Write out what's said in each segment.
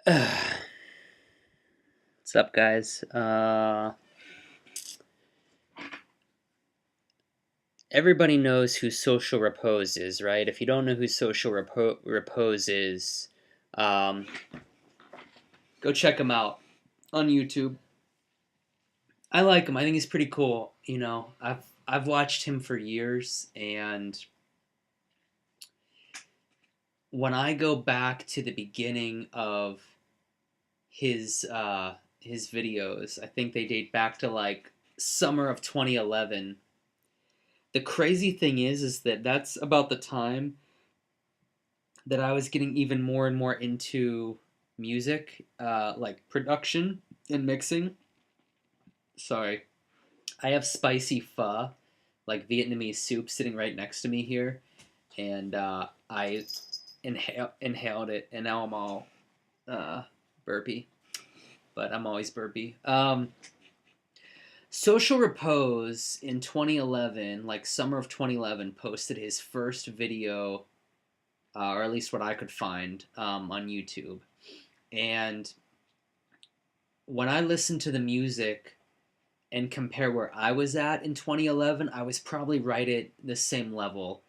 What's up, guys? Everybody knows who Social Repose is, right? If you don't know who Repose is, um, go check him out on YouTube. I like him. I think he's pretty cool. I've watched him for years, and when I go back to the beginning of his videos, I think they date back to like summer of 2011. The crazy thing is that that's about the time that I was getting even more and more into music, like production and mixing. Sorry, I have spicy pho, like Vietnamese soup, sitting right next to me here, and I inhaled it, and now I'm all uh, burpy. But I'm always burpy. Social Repose in 2011, like summer of 2011, posted his first video, or at least what I could find on YouTube. And when I listen to the music and compare where I was at in 2011, I was probably right at the same level.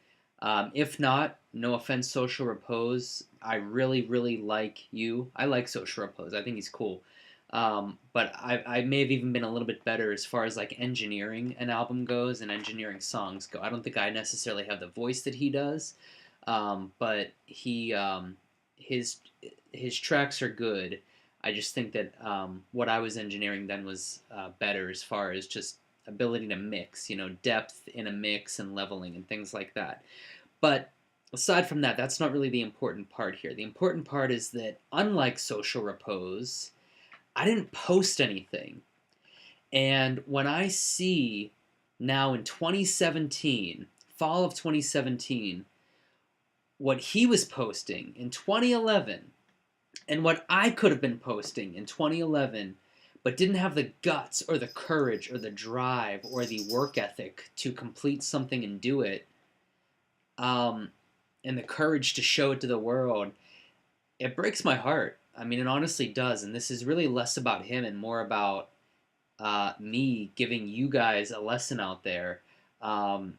If not, no offense, Social Repose. I really, really like you. I like Social Repose. I think he's cool. But I may have even been a little bit better as far as like engineering an album goes and engineering songs go. I don't think I necessarily have the voice that he does, but his his tracks are good. I just think that what I was engineering then was better as far as just ability to mix, depth in a mix and leveling and things like that. But aside from that, that's not really the important part here. The important part is that unlike Social Repose, I didn't post anything. And when I see now in 2017, fall of 2017, what he was posting in 2011 and what I could have been posting in 2011 but didn't have the guts or the courage or the drive or the work ethic to complete something and do it, um, and the courage to show it to the world, it breaks my heart. I mean, it honestly does. And this is really less about him and more about me giving you guys a lesson out there. Um,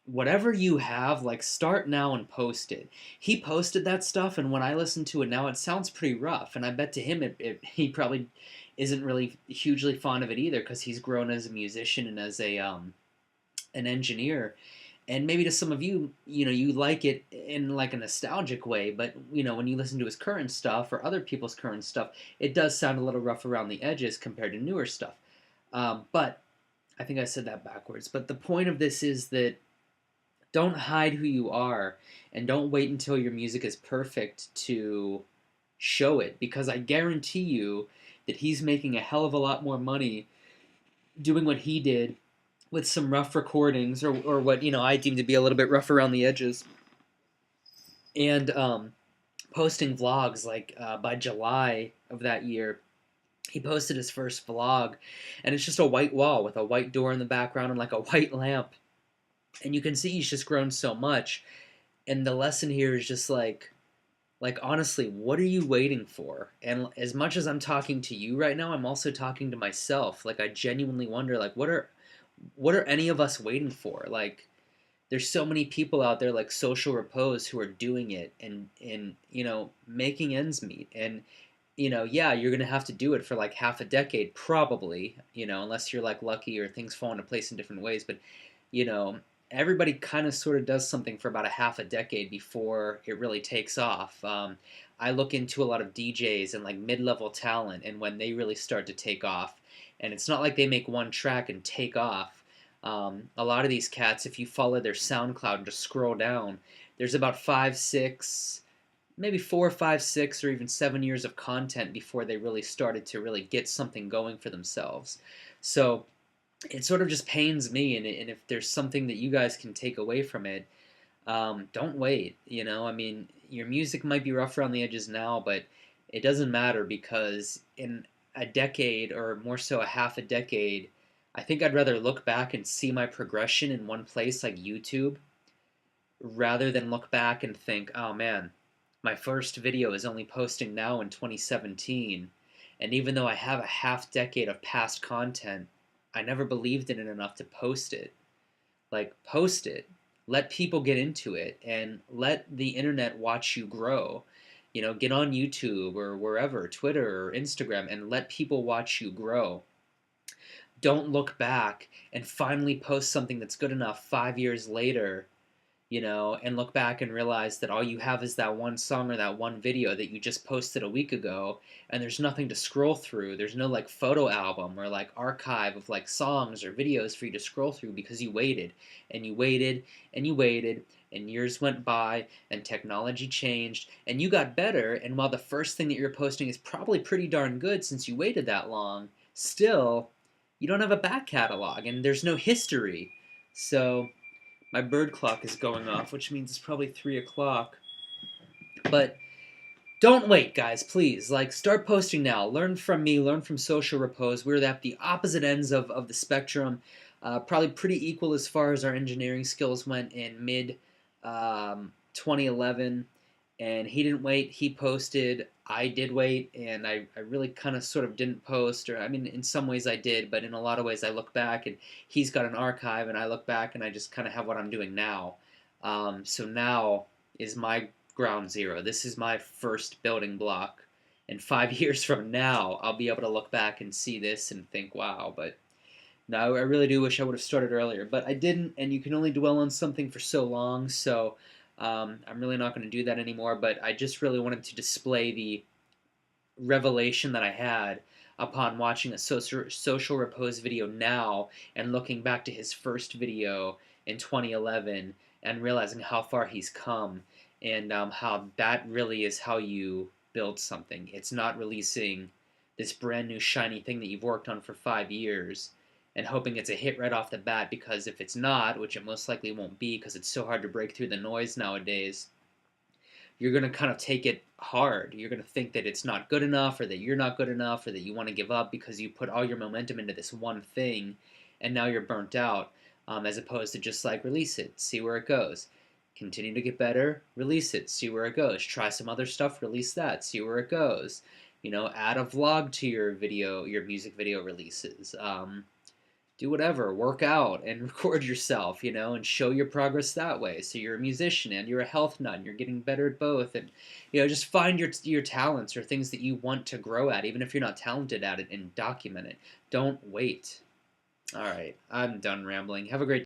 Whatever you have, like start now and post it. He posted that stuff, and when I listen to it now, it sounds pretty rough. And I bet to him, he probably isn't really hugely fond of it either because he's grown as a musician and as a an engineer. And maybe to some of you, you like it in like a nostalgic way, but when you listen to his current stuff or other people's current stuff, it does sound a little rough around the edges compared to newer stuff. But I think I said that backwards. But the point of this is that don't hide who you are and don't wait until your music is perfect to show it, because I guarantee you that he's making a hell of a lot more money doing what he did with some rough recordings, or what I deem to be a little bit rough around the edges, and posting vlogs. Like by July of that year, he posted his first vlog, and it's just a white wall with a white door in the background and like a white lamp, and you can see he's just grown so much. And the lesson here is just like honestly, what are you waiting for? And as much as I'm talking to you right now, I'm also talking to myself. Like I genuinely wonder, like what are any of us waiting for? Like there's so many people out there like Social Repose who are doing it and making ends meet. And yeah, you're gonna have to do it for like half a decade probably, unless you're like lucky or things fall into place in different ways. But you know, everybody kind of sort of does something for about a half a decade before it really takes off. I look into a lot of DJs and like mid-level talent, and when they really start to take off, and it's not like they make one track and take off. A lot of these cats, if you follow their SoundCloud and just scroll down, there's about 5, 6, maybe 4, 5, 6, or even 7 years of content before they really started to really get something going for themselves. So it sort of just pains me, and if there's something that you guys can take away from it, don't wait. I mean, your music might be rough around the edges now, but it doesn't matter, because in a decade, or more so a half a decade, I think I'd rather look back and see my progression in one place like YouTube rather than look back and think, oh man, My first video is only posting now in 2017, and even though I have a half decade of past content, I never believed in it enough to post it. Like, post it. Let people get into it and let the internet watch you grow. You know, get on YouTube or wherever, Twitter or Instagram, and let people watch you grow. Don't look back and finally post something that's good enough 5 years later, and look back and realize that all you have is that one song or that one video that you just posted a week ago, and there's nothing to scroll through. There's no like photo album or like archive of like songs or videos for you to scroll through because you waited and you waited and you waited and years went by and technology changed and you got better. And while the first thing that you're posting is probably pretty darn good since you waited that long, still, you don't have a back catalog and there's no history. So my bird clock is going off, which means it's probably 3 o'clock. But don't wait, guys, please. Like, start posting now. Learn from me. Learn from Social Repose. We're at the opposite ends of the spectrum. Probably pretty equal as far as our engineering skills went in mid 2011. And he didn't wait. He posted. I did wait. And I really kind of sort of didn't post. Or, I mean, in some ways I did. But in a lot of ways I look back. And he's got an archive. And I look back and I just kind of have what I'm doing now. So now is my ground zero. This is my first building block. And 5 years from now, I'll be able to look back and see this and think, wow. But no, I really do wish I would have started earlier. But I didn't, and you can only dwell on something for so long. So I'm really not going to do that anymore. But I just really wanted to display the revelation that I had upon watching a social repose video now and looking back to his first video in 2011 and realizing how far he's come and how that really is how you build something. It's not releasing this brand new shiny thing that you've worked on for 5 years and hoping it's a hit right off the bat, because if it's not, which it most likely won't be because it's so hard to break through the noise nowadays, you're going to kind of take it hard. You're going to think that it's not good enough or that you're not good enough or that you want to give up because you put all your momentum into this one thing and now you're burnt out, as opposed to just like release it, see where it goes. Continue to get better, release it, see where it goes. Try some other stuff, release that, see where it goes. Add a vlog to your music video releases. Do whatever, work out and record yourself, and show your progress that way. So you're a musician and you're a health nut and you're getting better at both. And, just find your talents or things that you want to grow at, even if you're not talented at it, and document it. Don't wait. All right, I'm done rambling. Have a great